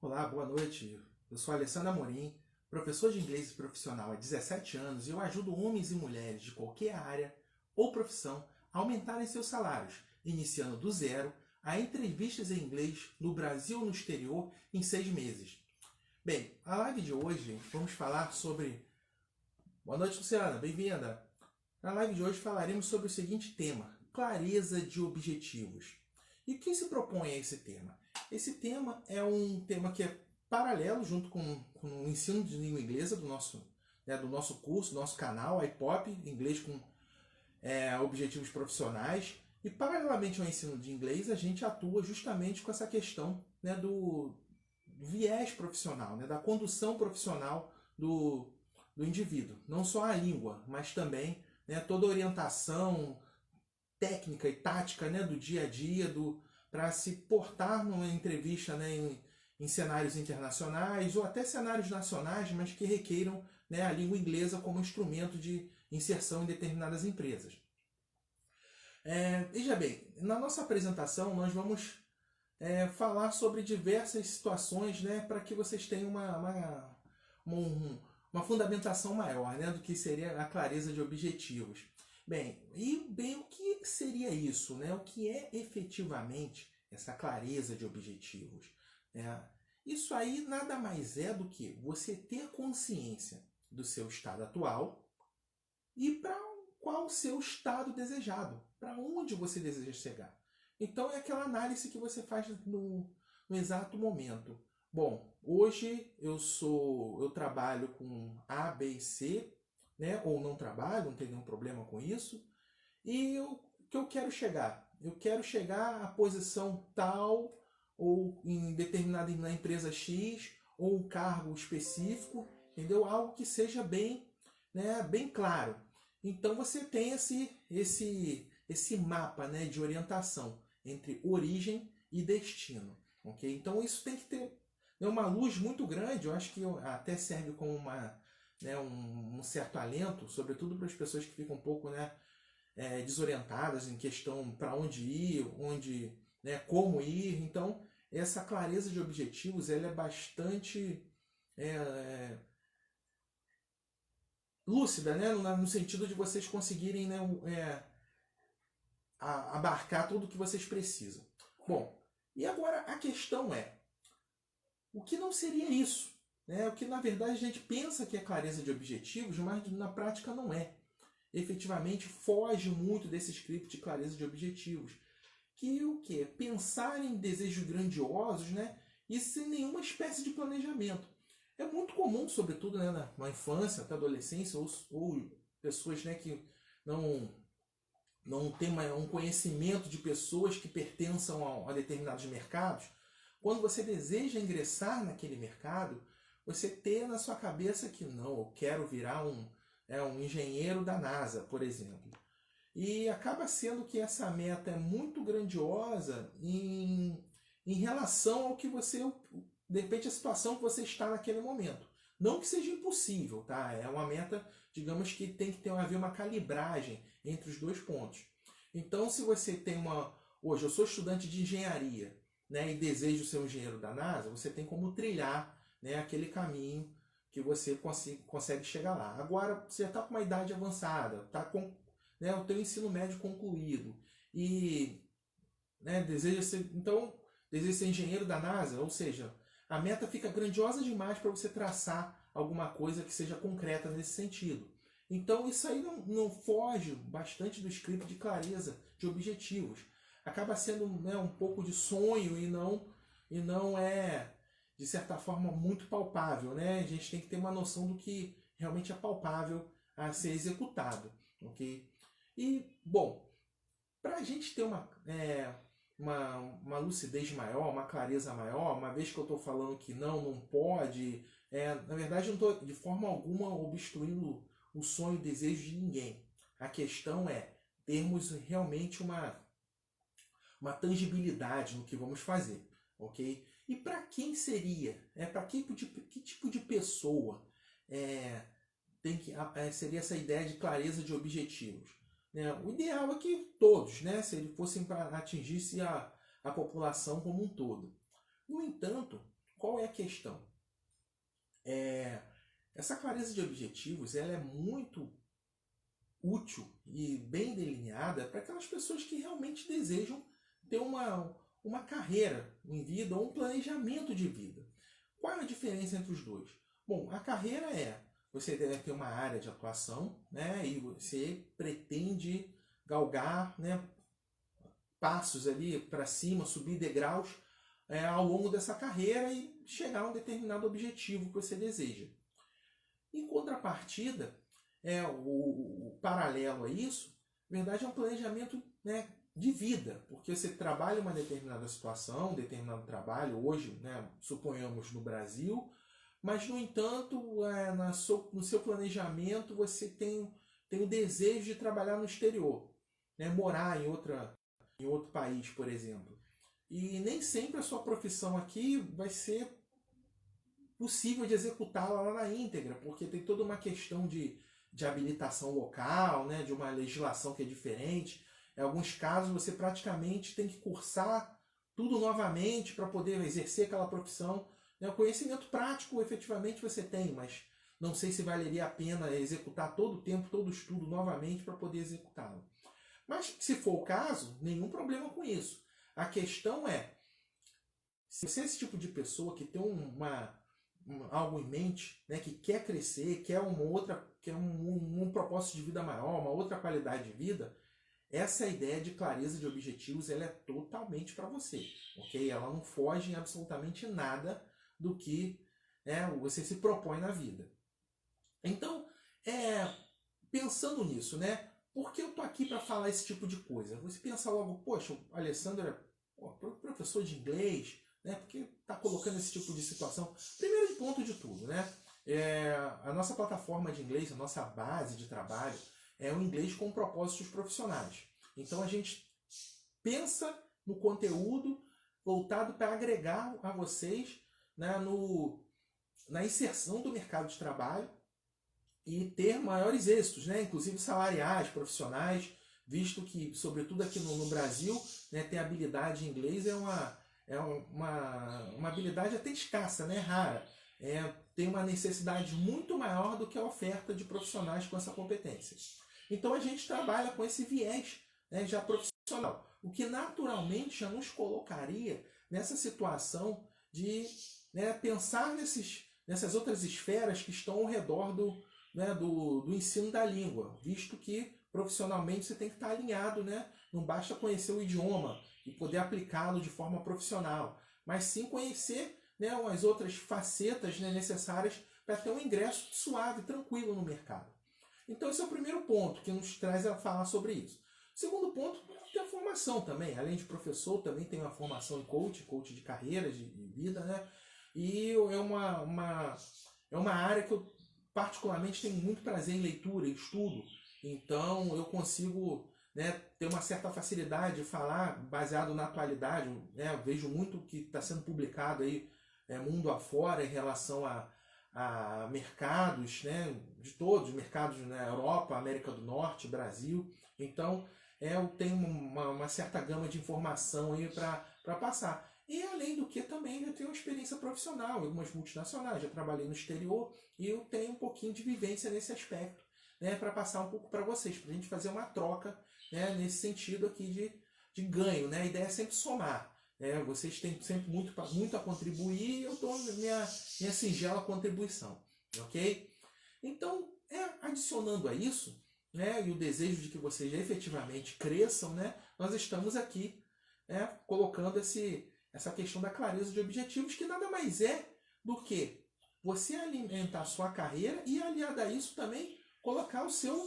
Olá, boa noite. Eu sou Alessandro Amorim, professor de inglês e profissional há 17 anos e eu ajudo homens e mulheres de qualquer área ou profissão a aumentarem seus salários, iniciando do zero a entrevistas em inglês no Brasil ou no exterior em 6 meses. Bem, a live de hoje vamos falar sobre... Boa noite, Luciana, bem-vinda! Na live de hoje falaremos sobre o seguinte tema: clareza de objetivos. E o que se propõe a esse tema? Esse tema é um tema que é paralelo junto com o ensino de língua inglesa do nosso curso, do nosso canal, iPop, inglês com objetivos profissionais. E paralelamente ao ensino de inglês, a gente atua justamente com essa questão do viés profissional, da condução profissional do indivíduo. Não só a língua, mas também toda a orientação técnica e tática do dia a dia, para se portar numa entrevista em cenários internacionais ou até cenários nacionais, mas que requeiram a língua inglesa como instrumento de inserção em determinadas empresas. Veja bem, na nossa apresentação nós vamos falar sobre diversas situações para que vocês tenham uma fundamentação maior do que seria a clareza de objetivos. Bem, o que seria isso? O que é efetivamente essa clareza de objetivos? Isso aí nada mais é do que você ter consciência do seu estado atual e para qual o seu estado desejado, para onde você deseja chegar. Então é aquela análise que você faz no exato momento. Bom, hoje eu trabalho com A, B e C, ou não trabalho, não tenho nenhum problema com isso. E o que eu quero chegar? Eu quero chegar à posição tal, ou em determinada na empresa X, ou um cargo específico, entendeu? Algo que seja bem claro. Então você tem esse mapa de orientação entre origem e destino. Okay? Então isso tem que ter uma luz muito grande. Eu acho que até serve como um certo alento, sobretudo para as pessoas que ficam um pouco desorientadas em questão para onde ir, como ir. Então essa clareza de objetivos ela é bastante lúcida, no sentido de vocês conseguirem abarcar tudo o que vocês precisam. Bom, e agora a questão é, o que não seria isso? O que na verdade a gente pensa que é clareza de objetivos, mas na prática não é. Efetivamente foge muito desse script de clareza de objetivos. Que o que? Pensar em desejos grandiosos e sem nenhuma espécie de planejamento. É muito comum, sobretudo na infância, até adolescência, ou pessoas que não têm um conhecimento de pessoas que pertençam a determinados mercados. Quando você deseja ingressar naquele mercado, você ter na sua cabeça que não, eu quero virar um engenheiro da NASA, por exemplo. E acaba sendo que essa meta é muito grandiosa em relação ao que você, de repente, a situação que você está naquele momento. Não que seja impossível, tá? É uma meta, digamos que tem que haver uma calibragem entre os dois pontos. Então, se você tem hoje eu sou estudante de engenharia, e desejo ser um engenheiro da NASA, você tem como trilhar aquele caminho que você consegue chegar lá. Agora, você já está com uma idade avançada, está com o teu ensino médio concluído e deseja ser engenheiro da NASA, ou seja, a meta fica grandiosa demais para você traçar alguma coisa que seja concreta nesse sentido. Então isso aí não foge bastante do script de clareza de objetivos. Acaba sendo um pouco de sonho e não é, de certa forma, muito palpável. A gente tem que ter uma noção do que realmente é palpável a ser executado. Okay? E, bom, para a gente ter uma lucidez maior, uma clareza maior, uma vez que eu estou falando que não pode, na verdade eu não estou de forma alguma obstruindo o sonho e o desejo de ninguém. A questão é termos realmente uma tangibilidade no que vamos fazer. Okay? E para quem seria? Para que tipo de pessoa seria essa ideia de clareza de objetivos? O ideal é que todos, se eles fossem para atingir a população como um todo. No entanto, qual é a questão? Essa clareza de objetivos ela é muito útil e bem delineada para aquelas pessoas que realmente desejam ter uma carreira em vida ou um planejamento de vida. Qual é a diferença entre os dois? Bom, a carreira você deve ter uma área de atuação, né, e você pretende galgar, né, passos ali para cima, subir degraus ao longo dessa carreira e chegar a um determinado objetivo que você deseja. Em contrapartida, o paralelo a isso, na verdade, é um planejamento, né, de vida, porque você trabalha uma determinada situação, um determinado trabalho, hoje, né, suponhamos no Brasil, mas, no entanto, no seu planejamento você tem o desejo de trabalhar no exterior, né, morar em outro país, por exemplo. E nem sempre a sua profissão aqui vai ser possível de executá-la lá na íntegra, porque tem toda uma questão de habilitação local, né, de uma legislação que é diferente. Em alguns casos você praticamente tem que cursar tudo novamente para poder exercer aquela profissão. O conhecimento prático efetivamente você tem, mas não sei se valeria a pena executar todo o tempo, todo o estudo novamente para poder executá-lo. Mas se for o caso, nenhum problema com isso. A questão é, se você é esse tipo de pessoa que tem algo em mente, né, que quer crescer, quer um propósito de vida maior, uma outra qualidade de vida, essa ideia de clareza de objetivos ela é totalmente para você, ok? Ela não foge em absolutamente nada do que você se propõe na vida. Então, pensando nisso, né? Por que eu tô aqui para falar esse tipo de coisa? Você pensa logo, poxa, o Alessandro é professor de inglês, né? Por que está colocando esse tipo de situação? Primeiro de ponto de tudo, né? A nossa plataforma de inglês, a nossa base de trabalho é o inglês com propósitos profissionais. Então a gente pensa no conteúdo voltado para agregar a vocês, né, na inserção do mercado de trabalho e ter maiores êxitos, né, inclusive salariais, profissionais, visto que, sobretudo aqui no Brasil, né, ter habilidade em inglês é uma habilidade até escassa, né, rara. Tem uma necessidade muito maior do que a oferta de profissionais com essa competência. Então a gente trabalha com esse viés, né, já profissional, o que naturalmente já nos colocaria nessa situação de, né, pensar nessas outras esferas que estão ao redor do ensino da língua, visto que profissionalmente você tem que estar alinhado, né? Não basta conhecer o idioma e poder aplicá-lo de forma profissional, mas sim conhecer, né, as outras facetas, né, necessárias para ter um ingresso suave, tranquilo no mercado. Então esse é o primeiro ponto que nos traz a falar sobre isso. O segundo ponto é a formação também. Além de professor, também tem uma formação em coach de carreira, de vida, né? E é uma área que eu particularmente tenho muito prazer em leitura, em estudo. Então eu consigo, né, ter uma certa facilidade de falar baseado na atualidade. Né? Eu vejo muito o que está sendo publicado aí mundo afora em relação a mercados, né, de todos, mercados na Europa, América do Norte, Brasil. Então eu tenho uma certa gama de informação aí para passar. E além do que também eu tenho uma experiência profissional em algumas multinacionais, já trabalhei no exterior e eu tenho um pouquinho de vivência nesse aspecto, né, para passar um pouco para vocês, para a gente fazer uma troca, né, nesse sentido aqui de ganho. Né? A ideia é sempre somar. Vocês têm sempre muito a contribuir e eu dou minha singela contribuição. Ok? Então, adicionando a isso, né, e o desejo de que vocês efetivamente cresçam, né, nós estamos aqui, né, colocando essa questão da clareza de objetivos, que nada mais é do que você alimentar a sua carreira e, aliado a isso, também colocar o seu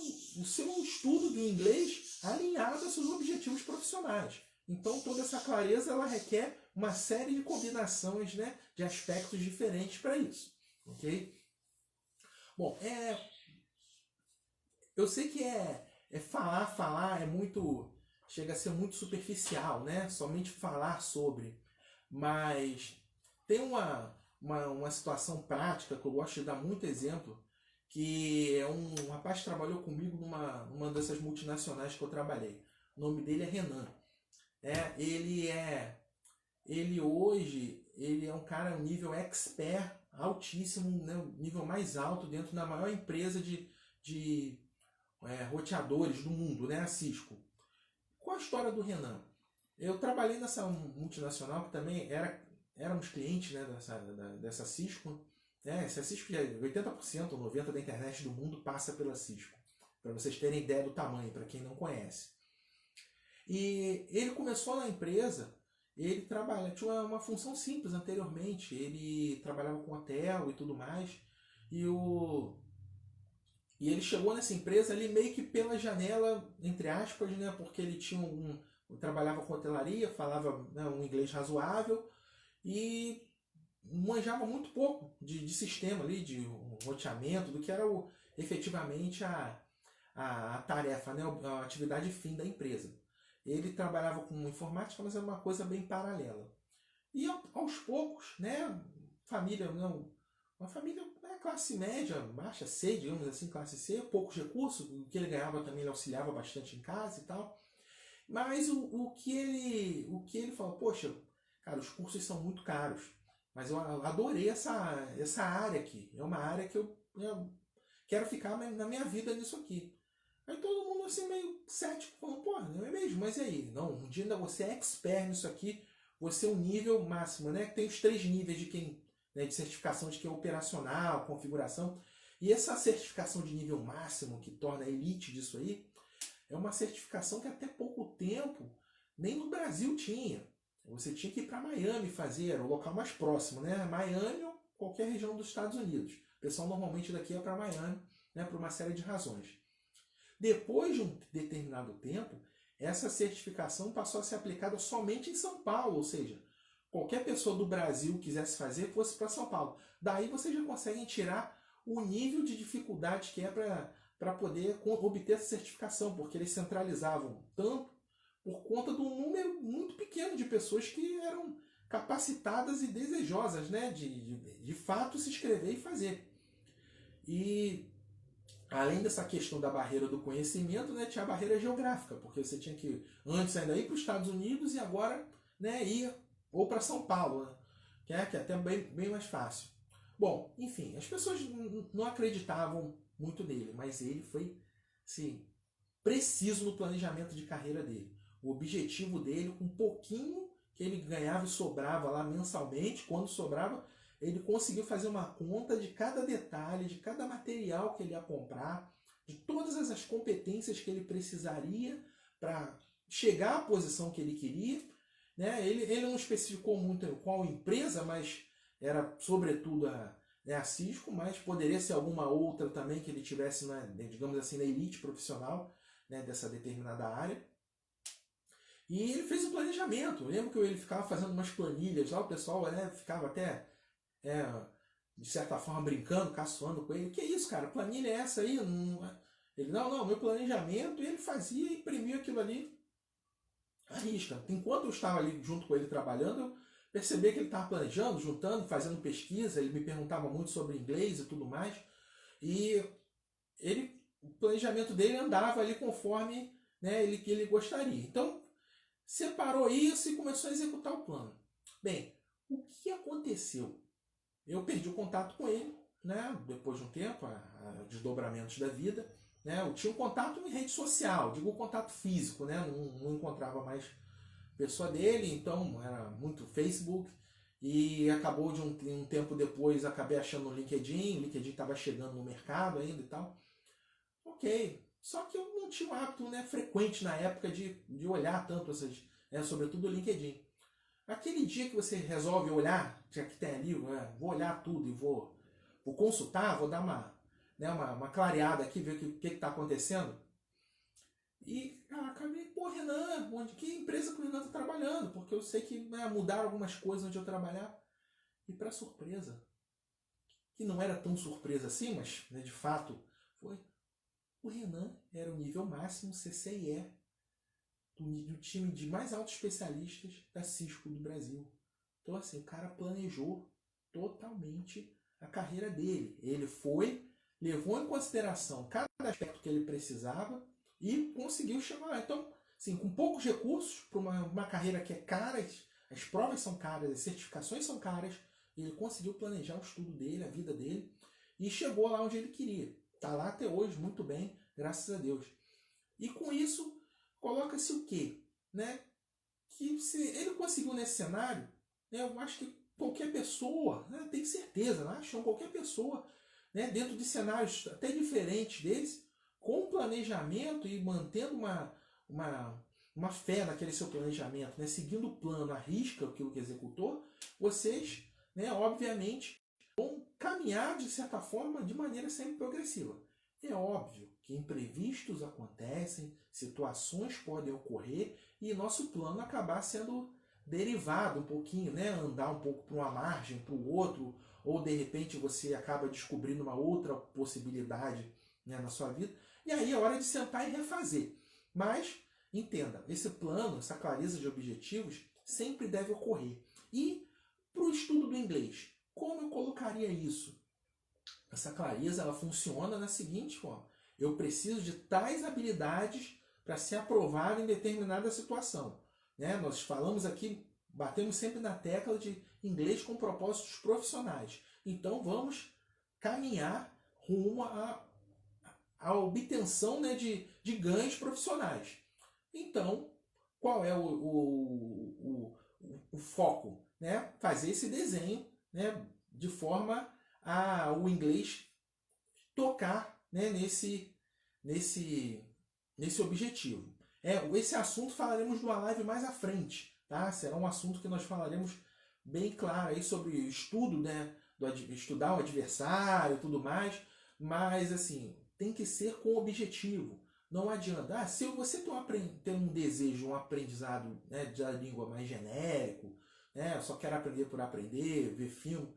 estudo do inglês alinhado aos seus objetivos profissionais. Então, toda essa clareza ela requer uma série de combinações, né, de aspectos diferentes para isso. Ok? Bom, eu sei que falar é muito, chega a ser muito superficial, né? Somente falar sobre. Mas tem uma situação prática que eu gosto de dar muito exemplo, que é um rapaz que trabalhou comigo numa dessas multinacionais que eu trabalhei. O nome dele é Renan. ele hoje ele é um cara, um nível expert altíssimo, né, um nível mais alto dentro da maior empresa de roteadores do mundo, né, a Cisco. Qual a história do Renan? Eu trabalhei nessa multinacional que também éramos clientes, né, dessa Cisco. Né? Essa Cisco, 80% ou 90% da internet do mundo passa pela Cisco. Para vocês terem ideia do tamanho, para quem não conhece. E ele começou na empresa, ele tinha uma função simples anteriormente. Ele trabalhava com hotel e tudo mais. E ele chegou nessa empresa ali meio que pela janela, entre aspas, né? Porque ele trabalhava com hotelaria, falava, né, um inglês razoável e manjava muito pouco de sistema ali, de roteamento, do que era efetivamente a tarefa, né, a atividade fim da empresa. Ele trabalhava com informática, mas era uma coisa bem paralela. E aos poucos, né, família, não, uma família, né, classe média, baixa C, digamos assim, classe C, poucos recursos, o que ele ganhava também ele auxiliava bastante em casa e tal. Mas o que ele falou, poxa, cara, os cursos são muito caros, mas eu adorei essa área aqui. É uma área que eu quero ficar na minha vida nisso aqui. Aí todo mundo assim meio cético, falando, pô, não é mesmo? Mas e aí? Não, um dia ainda você é expert nisso aqui, você é um nível máximo, né? Tem os 3 níveis de certificação de quem é operacional, configuração. E essa certificação de nível máximo, que torna a elite disso aí, é uma certificação que até pouco tempo nem no Brasil tinha. Você tinha que ir para Miami fazer, era o local mais próximo, né? Miami ou qualquer região dos Estados Unidos. O pessoal normalmente daqui é para Miami, né? Por uma série de razões. Depois de um determinado tempo, essa certificação passou a ser aplicada somente em São Paulo, ou seja, qualquer pessoa do Brasil quisesse fazer, fosse para São Paulo. Daí vocês já conseguem tirar o nível de dificuldade que é para poder obter essa certificação, porque eles centralizavam tanto por conta de um número muito pequeno de pessoas que eram capacitadas e desejosas, né, de fato se inscrever e fazer. E além dessa questão da barreira do conhecimento, né, tinha a barreira geográfica, porque você tinha que antes ainda ir para os Estados Unidos e agora, né, ir ou para São Paulo, né, que é até bem mais fácil. Bom, enfim, as pessoas não acreditavam muito nele, mas ele foi, sim, preciso no planejamento de carreira dele. O objetivo dele, com um pouquinho que ele ganhava e sobrava lá mensalmente, quando sobrava, ele conseguiu fazer uma conta de cada detalhe, de cada material que ele ia comprar, de todas as competências que ele precisaria para chegar à posição que ele queria. Né? Ele não especificou muito qual empresa, mas era sobretudo a Cisco, mas poderia ser alguma outra também que ele tivesse, digamos assim, na elite profissional, né, dessa determinada área. E ele fez um planejamento. Eu lembro que ele ficava fazendo umas planilhas lá, o pessoal, né, ficava até, de certa forma, brincando, caçoando com ele. Que isso, cara? Planilha é essa aí? Ele, não, meu planejamento. E ele fazia e imprimia aquilo ali à risca. Enquanto eu estava ali junto com ele trabalhando, eu percebi que ele estava planejando, juntando, fazendo pesquisa. Ele me perguntava muito sobre inglês e tudo mais. E o planejamento dele andava ali conforme, né, ele gostaria. Então, separou isso e começou a executar o plano. Bem, o que aconteceu? Eu perdi o contato com ele, né, depois de um tempo, desdobramentos da vida. Né, eu tinha um contato em rede social, digo contato físico, né, não encontrava mais pessoa dele, então era muito Facebook. E acabou de um tempo depois, acabei achando no LinkedIn. O LinkedIn estava chegando no mercado ainda e tal. Ok, só que eu não tinha o hábito, né, frequente na época de olhar tanto essas, né, sobretudo o LinkedIn. Aquele dia que você resolve olhar, já que tem ali, vou olhar tudo e vou consultar, vou dar uma clareada aqui, ver o que está acontecendo. E acabei, pô, Renan, que empresa que o Renan está trabalhando? Porque eu sei que, né, mudaram algumas coisas onde eu trabalhar. E para surpresa, que não era tão surpresa assim, mas, né, de fato foi, o Renan era o nível máximo CCIE do time de mais altos especialistas da Cisco do Brasil. Então, assim, o cara planejou totalmente a carreira dele. Ele levou em consideração cada aspecto que ele precisava e conseguiu chegar lá. Então, assim, com poucos recursos, para uma carreira que é cara, as provas são caras, as certificações são caras, e ele conseguiu planejar o estudo dele, a vida dele, e chegou lá onde ele queria. Está lá até hoje, muito bem, graças a Deus. E com isso, coloca-se o quê? Né? Que se ele conseguiu nesse cenário, né, eu acho que qualquer pessoa, né, tenho certeza, né, acho que qualquer pessoa, né, dentro de cenários até diferentes deles, com planejamento e mantendo uma fé naquele seu planejamento, né, seguindo o plano, a risca aquilo que executou, vocês, né, obviamente, vão caminhar, de certa forma, de maneira sempre progressiva. É óbvio que imprevistos acontecem, situações podem ocorrer e nosso plano acabar sendo derivado um pouquinho, né? Andar um pouco para uma margem, para o outro, ou de repente você acaba descobrindo uma outra possibilidade, né, na sua vida. E aí é hora de sentar e refazer. Mas, entenda, esse plano, essa clareza de objetivos sempre deve ocorrer. E para o estudo do inglês, como eu colocaria isso? Essa clareza ela funciona da seguinte forma: eu preciso de tais habilidades para ser aprovado em determinada situação. Né? Nós falamos aqui, batemos sempre na tecla de inglês com propósitos profissionais. Então vamos caminhar rumo à obtenção, né, de ganhos profissionais. Então, qual é o foco? Né? Fazer esse desenho, né, de forma a o inglês tocar, né, nesse objetivo. Esse assunto falaremos numa live mais à frente, tá? Será um assunto que nós falaremos bem claro aí sobre o estudo, né, estudar o adversário e tudo mais, mas assim, tem que ser com objetivo. Não adianta, se você tem um desejo, um aprendizado, né, da língua mais genérico, né, só quero aprender por aprender, ver filme,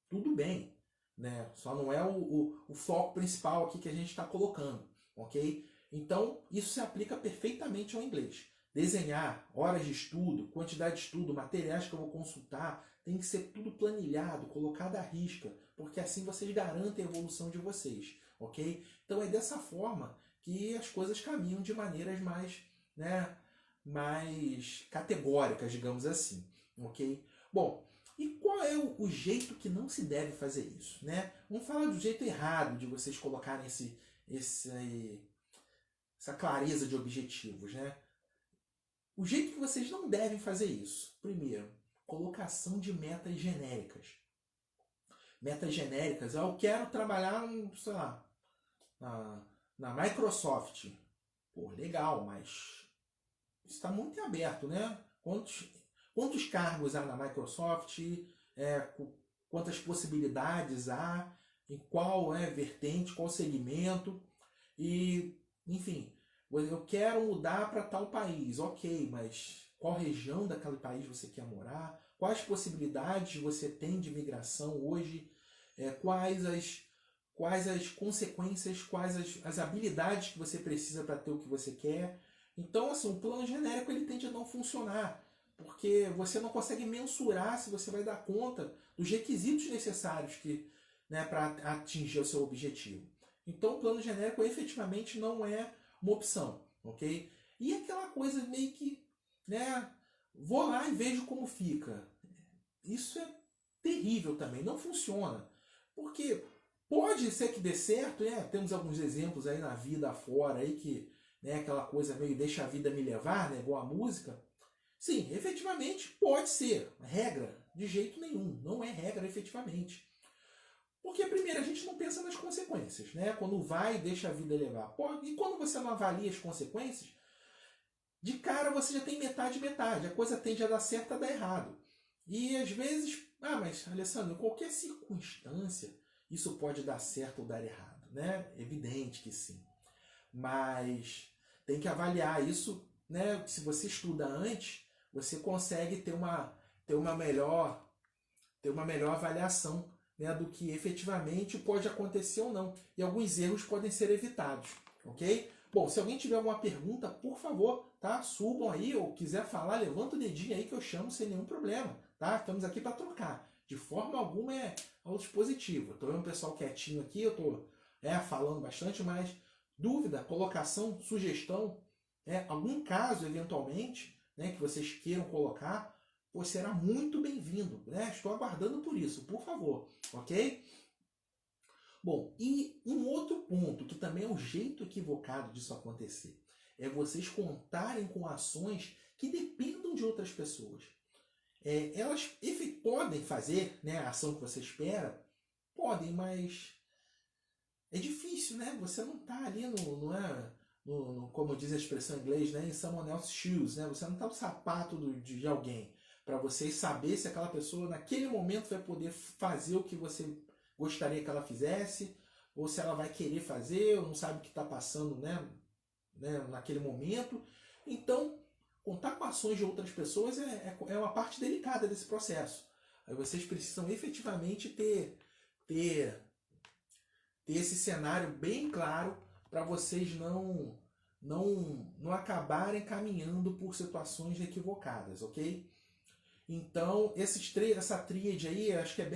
tudo bem, né? Só não é o foco principal aqui que a gente está colocando, ok? Então, isso se aplica perfeitamente ao inglês. Desenhar, horas de estudo, quantidade de estudo, materiais que eu vou consultar, tem que ser tudo planilhado, colocado à risca, porque assim vocês garantem a evolução de vocês, ok? Então é dessa forma que as coisas caminham de maneiras mais, né, mais categóricas, digamos assim, ok? Bom, e qual é o jeito que não se deve fazer isso, né? Vamos falar do jeito errado de vocês colocarem essa clareza de objetivos, né? O jeito que vocês não devem fazer isso. Primeiro, colocação de metas genéricas. Metas genéricas, eu quero trabalhar, sei lá, na Microsoft. Pô, legal, mas está muito aberto, né? Quantos cargos há na Microsoft? Quantas possibilidades há? Em qual vertente, qual segmento? E, enfim, eu quero mudar para tal país. Ok, mas qual região daquele país você quer morar? Quais possibilidades você tem de migração hoje? Quais as consequências, quais as habilidades que você precisa para ter o que você quer? Então, assim, o plano genérico ele tende a não funcionar, porque você não consegue mensurar se você vai dar conta dos requisitos necessários né, para atingir o seu objetivo. Então, o plano genérico efetivamente não é uma opção, ok? E aquela coisa meio que, né, vou lá e vejo como fica. Isso é terrível também, não funciona. Porque pode ser que dê certo, né? Temos alguns exemplos aí na vida afora aí que, né, aquela coisa meio deixa a vida me levar, né, igual a música. Sim, efetivamente pode ser. Regra, de jeito nenhum. Não é regra efetivamente. Porque, primeiro, a gente não pensa nas consequências, né? Quando vai, deixa a vida levar. E quando você não avalia as consequências, de cara você já tem metade metade. A coisa tende a dar certo a dar errado. E às vezes, mas Alessandro, em qualquer circunstância, isso pode dar certo ou dar errado, né? Evidente que sim. Mas tem que avaliar isso, né? Se você estuda antes, você consegue ter uma melhor avaliação, né, do que efetivamente pode acontecer ou não. E alguns erros podem ser evitados, ok? Bom, se alguém tiver alguma pergunta, por favor, tá? Subam aí, ou quiser falar, levanta o dedinho aí que eu chamo sem nenhum problema, tá? Estamos aqui para trocar. De forma alguma é ao dispositivo. Estou vendo o pessoal quietinho aqui, eu estou falando bastante, mas dúvida, colocação, sugestão, algum caso eventualmente, né, que vocês queiram colocar, pô, será muito bem-vindo, né? Estou aguardando por isso, por favor, ok? Bom, e um outro ponto, que também é um jeito equivocado disso acontecer, é vocês contarem com ações que dependam de outras pessoas. Elas podem fazer, né, a ação que você espera, podem, mas é difícil, né? Você não está ali não é, como diz a expressão em inglês, né, em someone else's shoes, né? Você não está no sapato de alguém para você saber se aquela pessoa naquele momento vai poder fazer o que você gostaria que ela fizesse, ou se ela vai querer fazer, ou não sabe o que está passando, naquele momento. Então, contar com ações de outras pessoas é uma parte delicada desse processo. Aí vocês precisam efetivamente ter esse cenário bem claro para vocês não acabarem caminhando por situações equivocadas, ok? Então, essa tríade aí, acho que é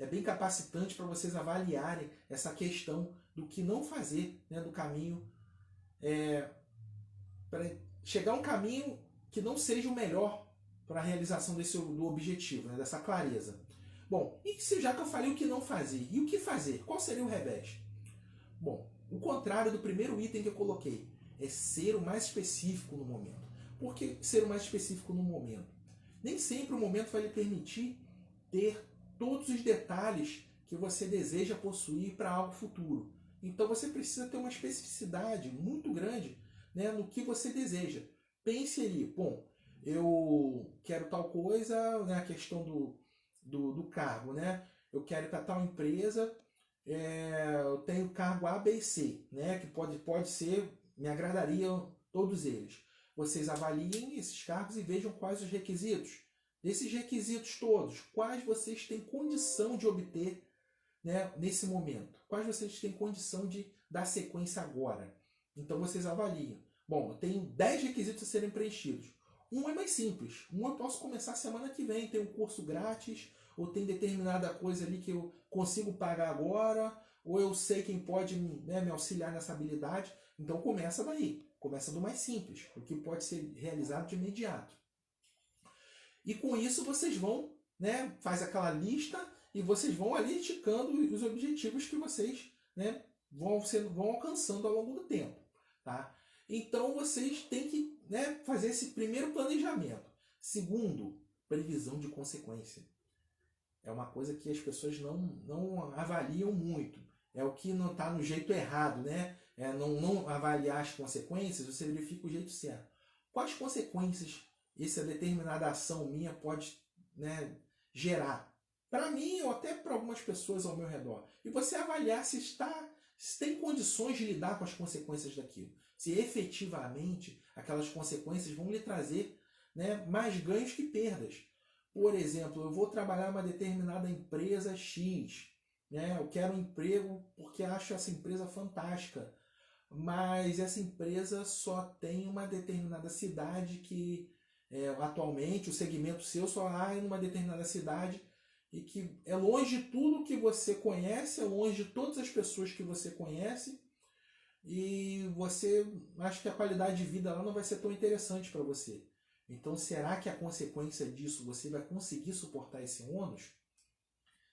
bem capacitante para vocês avaliarem essa questão do que não fazer, né, do caminho, para chegar a um caminho que não seja o melhor para a realização do objetivo, né, dessa clareza. Bom, e já que eu falei o que não fazer, e o que fazer? Qual seria o revés? Bom, o contrário do primeiro item que eu coloquei é ser o mais específico no momento. Por que ser o mais específico no momento? Nem sempre o momento vai lhe permitir ter todos os detalhes que você deseja possuir para algo futuro. Então você precisa ter uma especificidade muito grande, né, no que você deseja. Pense ali, bom, eu quero tal coisa, né, a questão do cargo, né? Eu quero ir para tal empresa, eu tenho cargo A, B e C, né, que pode ser, me agradariam todos eles. Vocês avaliem esses cargos e vejam quais os requisitos. Desses requisitos todos, quais vocês têm condição de obter, né, nesse momento? Quais vocês têm condição de dar sequência agora? Então vocês avaliam. Bom, eu tenho 10 requisitos a serem preenchidos. Um é mais simples. Um eu posso começar semana que vem, tem um curso grátis, ou tem determinada coisa ali que eu consigo pagar agora, ou eu sei quem pode, né, me auxiliar nessa habilidade. Então começa daí. Começa do mais simples, o que pode ser realizado de imediato. E com isso vocês vão, né, faz aquela lista e vocês vão ali esticando os objetivos que vocês, né, vão alcançando ao longo do tempo. Tá? Então vocês têm que, né, fazer esse primeiro planejamento. Segundo, previsão de consequência. É uma coisa que as pessoas não avaliam muito. É o que não está no jeito errado, né? Não avaliar as consequências, você verifica o jeito certo. Quais consequências essa determinada ação minha pode, né, gerar? Para mim ou até para algumas pessoas ao meu redor. E você avaliar se tem condições de lidar com as consequências daquilo. Se efetivamente aquelas consequências vão lhe trazer, né, mais ganhos que perdas. Por exemplo, eu vou trabalhar em uma determinada empresa X, né? Eu quero um emprego porque acho essa empresa fantástica, mas essa empresa só tem uma determinada cidade que atualmente o segmento seu só há em uma determinada cidade e que é longe de tudo que você conhece, é longe de todas as pessoas que você conhece e você acha que a qualidade de vida lá não vai ser tão interessante para você. Então, será que a consequência disso você vai conseguir suportar esse ônus?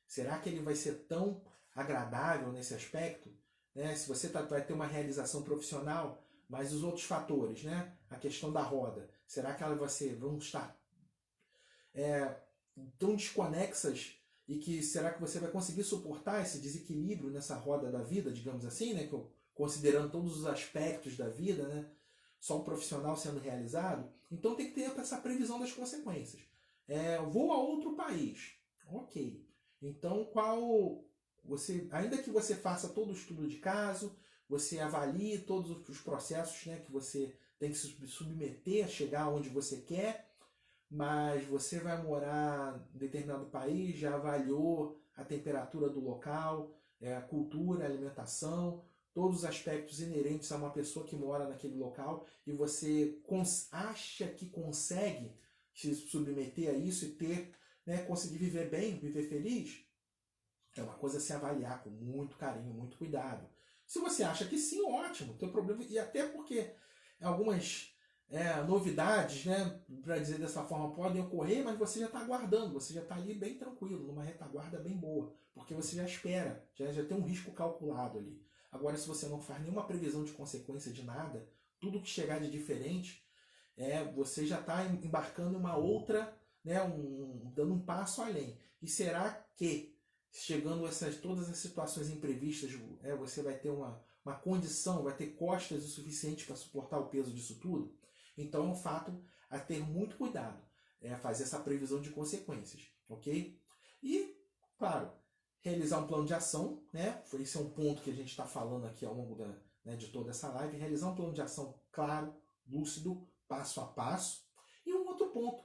Será que ele vai ser tão agradável nesse aspecto? Né? Se você vai ter uma realização profissional, mas os outros fatores, né? A questão da roda, será que vão estar tão desconexas e que será que você vai conseguir suportar esse desequilíbrio nessa roda da vida, digamos assim, né? Considerando todos os aspectos da vida, né? Só o profissional sendo realizado? Então tem que ter essa previsão das consequências. Vou a outro país. Ok. Então ainda que você faça todo o estudo de caso, você avalie todos os processos, né, que você tem que se submeter a chegar onde você quer, mas você vai morar em determinado país, já avaliou a temperatura do local, a cultura, a alimentação, todos os aspectos inerentes a uma pessoa que mora naquele local e você acha que consegue se submeter a isso e conseguir viver bem, viver feliz, é uma coisa a se avaliar com muito carinho, muito cuidado. Se você acha que sim, ótimo, não tem problema. E até porque algumas novidades, né, para dizer dessa forma, podem ocorrer, mas você já está aguardando, você já está ali bem tranquilo, numa retaguarda bem boa, porque você já espera, já tem um risco calculado ali. Agora, se você não faz nenhuma previsão de consequência de nada, tudo que chegar de diferente, você já está embarcando em uma outra, né, dando um passo além. E será que, chegando todas as situações imprevistas, você vai ter uma condição, vai ter costas o suficiente para suportar o peso disso tudo? Então é um fato a ter muito cuidado, fazer essa previsão de consequências, ok? E, claro, realizar um plano de ação, né? Esse é um ponto que a gente está falando aqui ao longo de toda essa live, realizar um plano de ação claro, lúcido, passo a passo. E um outro ponto,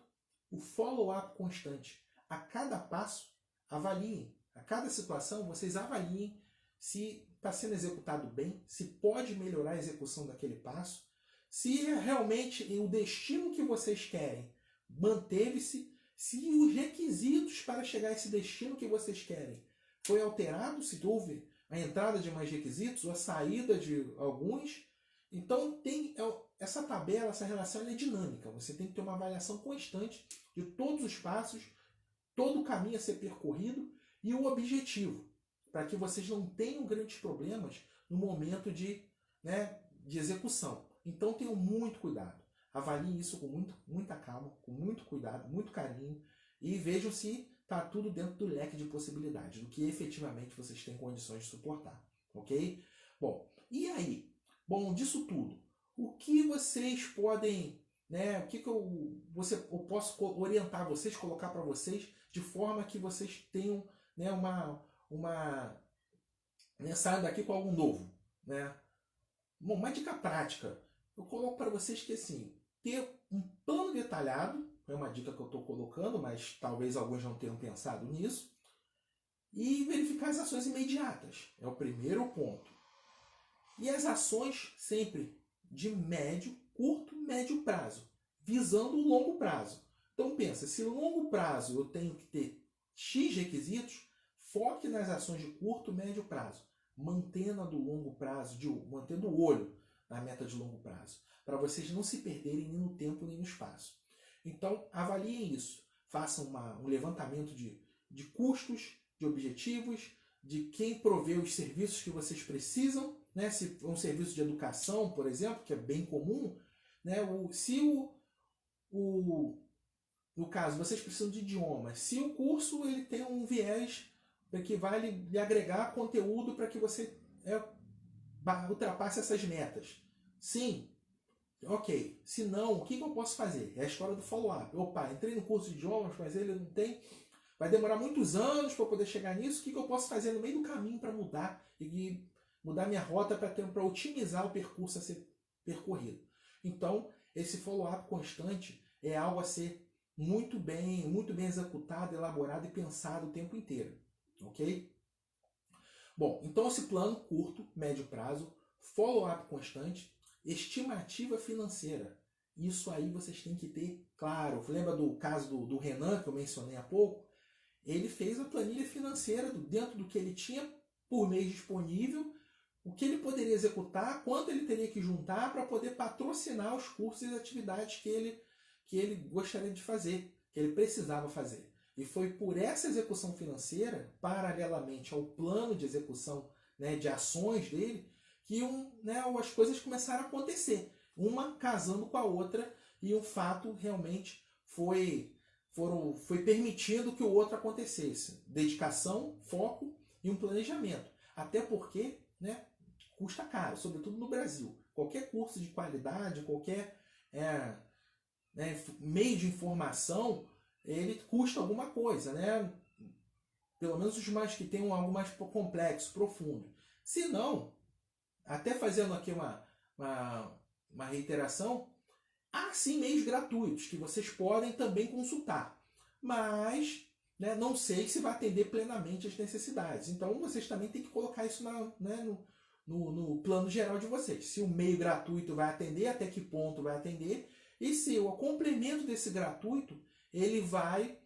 o follow-up constante. A cada passo, avaliem. A cada situação, vocês avaliem se está sendo executado bem, se pode melhorar a execução daquele passo, se realmente o destino que vocês querem manteve-se, se os requisitos para chegar a esse destino que vocês querem foi alterado, se houve a entrada de mais requisitos ou a saída de alguns. Então tem essa tabela, essa relação é dinâmica. Você tem que ter uma avaliação constante de todos os passos, todo o caminho a ser percorrido e o objetivo, para que vocês não tenham grandes problemas no momento de execução. Então tenham muito cuidado. Avaliem isso com muita calma, com muito cuidado, muito carinho e vejam se está tudo dentro do leque de possibilidades, do que efetivamente vocês têm condições de suportar. Ok? Bom, e aí? Bom, disso tudo, o que vocês podem, o que eu posso orientar vocês, colocar para vocês, de forma que vocês tenham saiam daqui com algo novo, né? Bom, uma dica prática, eu coloco para vocês que assim, ter um plano detalhado, é uma dica que eu estou colocando, mas talvez alguns não tenham pensado nisso, e verificar as ações imediatas, é o primeiro ponto. E as ações sempre de médio, curto, médio prazo, visando o longo prazo. Então pensa, se no longo prazo eu tenho que ter X requisitos, foque nas ações de curto, médio prazo, mantendo a do longo prazo, mantendo o olho na meta de longo prazo, para vocês não se perderem nem no tempo nem no espaço. Então avaliem isso, façam um levantamento de custos, de objetivos, de quem provê os serviços que vocês precisam, né? Se é um serviço de educação, por exemplo, que é bem comum, né? No caso, vocês precisam de idiomas. Se o curso ele tem um viés que vai lhe agregar conteúdo para que você ultrapasse essas metas. Sim, ok. Se não, o que eu posso fazer? É a história do follow-up. Opa, entrei no curso de idiomas, mas ele não tem... Vai demorar muitos anos para poder chegar nisso. O que eu posso fazer no meio do caminho para mudar e mudar minha rota para otimizar o percurso a ser percorrido? Então, esse follow-up constante é algo a ser muito bem executado, elaborado e pensado o tempo inteiro. Ok? Bom, então esse plano curto, médio prazo, follow-up constante, estimativa financeira. Isso aí vocês têm que ter claro. Lembra do caso do Renan, que eu mencionei há pouco? Ele fez a planilha financeira dentro do que ele tinha por mês disponível, o que ele poderia executar, quanto ele teria que juntar para poder patrocinar os cursos e atividades que ele gostaria de fazer, que ele precisava fazer. E foi por essa execução financeira, paralelamente ao plano de execução, de ações dele, que as coisas começaram a acontecer, uma casando com a outra, e o fato realmente foi permitindo que o outro acontecesse. Dedicação, foco e um planejamento. Até porque custa caro, sobretudo no Brasil. Qualquer curso de qualidade, qualquer meio de informação, ele custa alguma coisa, né? Pelo menos os mais que tenham algo mais complexo, profundo. Se não, até fazendo aqui uma reiteração, há sim meios gratuitos que vocês podem também consultar, mas não sei se vai atender plenamente as necessidades. Então vocês também têm que colocar isso no plano geral de vocês. Se o meio gratuito vai atender, até que ponto vai atender, e se o complemento desse gratuito ele vai,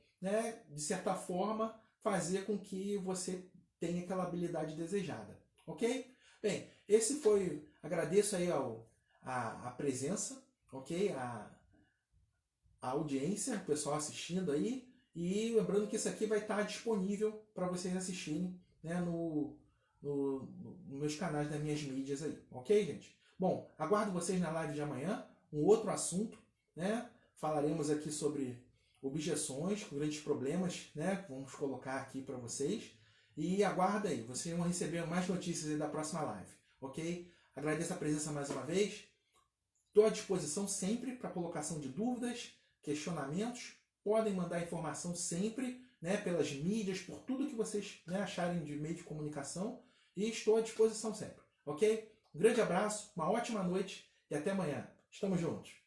de certa forma, fazer com que você tenha aquela habilidade desejada. Ok? Bem, esse foi... Agradeço aí a presença, ok? A audiência, o pessoal assistindo aí. E lembrando que isso aqui vai estar disponível para vocês assistirem, né, nos meus canais, nas minhas mídias aí, ok, gente? Bom, aguardo vocês na live de amanhã, um outro assunto, né? Falaremos aqui sobre objeções, grandes problemas, né? Vamos colocar aqui para vocês. E aguarda aí, vocês vão receber mais notícias aí da próxima live, ok? Agradeço a presença mais uma vez. Estou à disposição sempre para colocação de dúvidas, questionamentos. Podem mandar informação sempre, né, pelas mídias, por tudo que vocês, né, acharem de meio de comunicação. E estou à disposição sempre, ok? Um grande abraço, uma ótima noite e até amanhã. Estamos juntos.